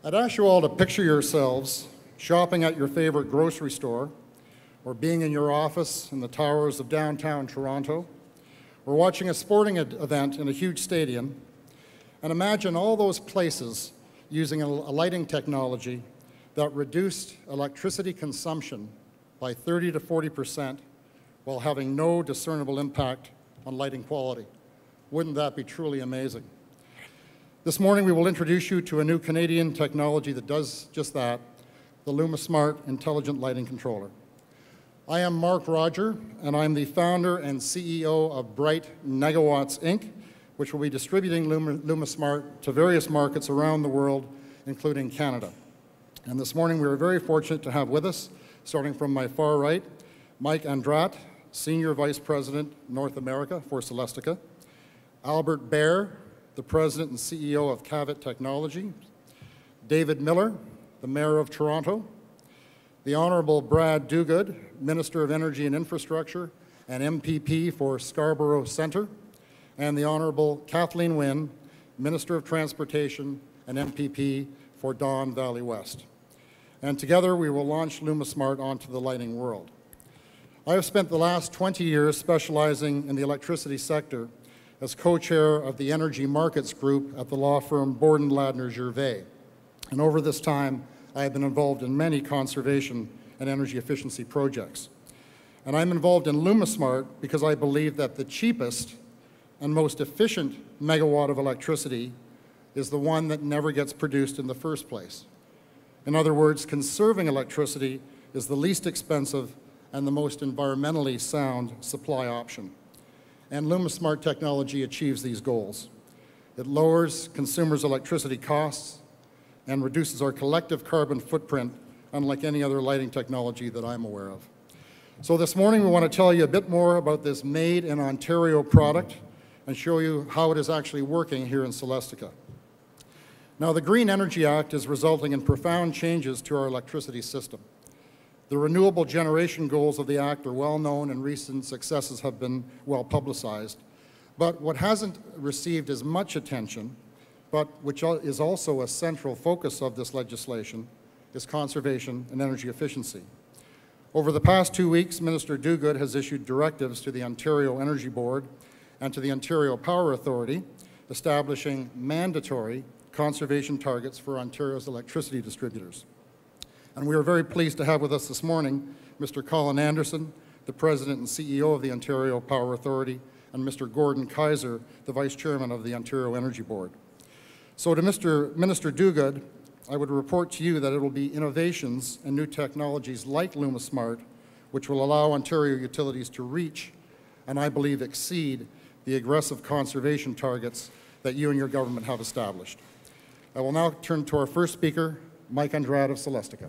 I'd ask you all to picture yourselves shopping at your favorite grocery store, or being in your office in the towers of downtown Toronto, or watching a sporting event in a huge stadium, and imagine all those places using a lighting technology that reduced electricity consumption by 30 to 40% while having no discernible impact on lighting quality. Wouldn't that be truly amazing? This morning we will introduce you to a new Canadian technology that does just that, the LumiSmart Intelligent Lighting Controller. I am Mark Roger, and I'm the founder and CEO of Bright Negawatts Inc., which will be distributing LumiSmart to various markets around the world, including Canada. And this morning we are very fortunate to have with us, starting from my far right, Mike Andrat, Senior Vice President, North America for Celestica, Albert Baer, the President and CEO of Cavit Technology, David Miller, the Mayor of Toronto, the Honourable Brad Dogood, Minister of Energy and Infrastructure and MPP for Scarborough Centre, and the Honourable Kathleen Wynne, Minister of Transportation and MPP for Don Valley West. And together we will launch LumiSmart onto the lighting world. I have spent the last 20 years specializing in the electricity sector as co-chair of the Energy Markets Group at the law firm Borden Ladner Gervais. And over this time, I have been involved in many conservation and energy efficiency projects. And I'm involved in LumiSmart because I believe that the cheapest and most efficient megawatt of electricity is the one that never gets produced in the first place. In other words, conserving electricity is the least expensive and the most environmentally sound supply option. And LumiSmart technology achieves these goals. It lowers consumers' electricity costs and reduces our collective carbon footprint, unlike any other lighting technology that I'm aware of. So this morning we want to tell you a bit more about this made in Ontario product and show you how it is actually working here in Celestica. Now, the Green Energy Act is resulting in profound changes to our electricity system. The renewable generation goals of the Act are well known and recent successes have been well publicized. But what hasn't received as much attention, but which is also a central focus of this legislation, is conservation and energy efficiency. Over the past 2 weeks, Minister Dogood has issued directives to the Ontario Energy Board and to the Ontario Power Authority, establishing mandatory conservation targets for Ontario's electricity distributors. And we are very pleased to have with us this morning Mr. Colin Anderson, the President and CEO of the Ontario Power Authority, and Mr. Gordon Kaiser, the Vice Chairman of the Ontario Energy Board. So to Minister Dogood, I would report to you that it will be innovations and new technologies like LumiSmart which will allow Ontario utilities to reach, and I believe exceed, the aggressive conservation targets that you and your government have established. I will now turn to our first speaker, Mike Andrat of Celestica.